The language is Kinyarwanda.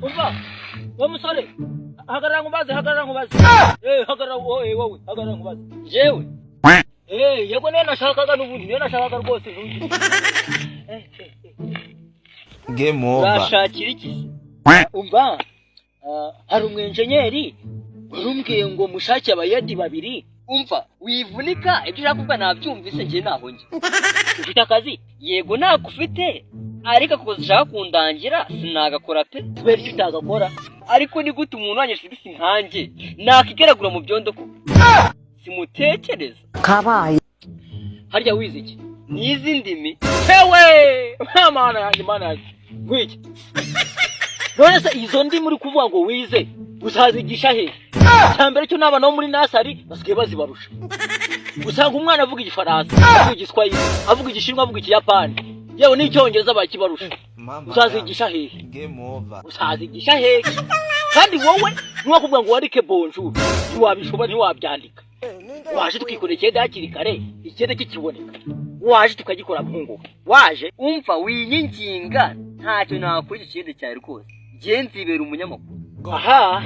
umva wa musore hagarara ngubaze hagarara wowe hagarara ngubaze jewe yego nene nashakaga n'ubundi nene nashakaga rwose game over bashakira iki umva hari umwenjenyeri warumbwiye ngo mushake abayadi babiri umva wivunika ibyo ushaka nabyumvise ngiye naho nje ufite akazi yego nakufite ariko kuko zishaka kundangira sinagakora pe kubera icyo utagakora ariko ni gute umuntu wanyeshigisi nkanjye nakigeragura mu byondo ko simutekereza kabaye harya wize iki nizi ndimi hewe mana yanjye ngwiki none se izo ndimi uri kuvuga ngo wize uzazigisha he cyambere cyo nabana muri nasari basigaye bazibarusha usanga umwana avuga igifaransa avuga igiswahili avuga igishinwa avuga ikiyapani yewe n'icyongereza bakibarusha uzazigisha he game over uzazigisha he kandi wowe nuwakuvuga ngo warike bonjour ntiwabishobora ntiwabyandika waje tukikoreye hakiri kare ikende kikiboneka waje tukagikora mpungu waje umva winyinginga ntacyo nakuri ikindi cyane rwose nzibera umunyamakuru aha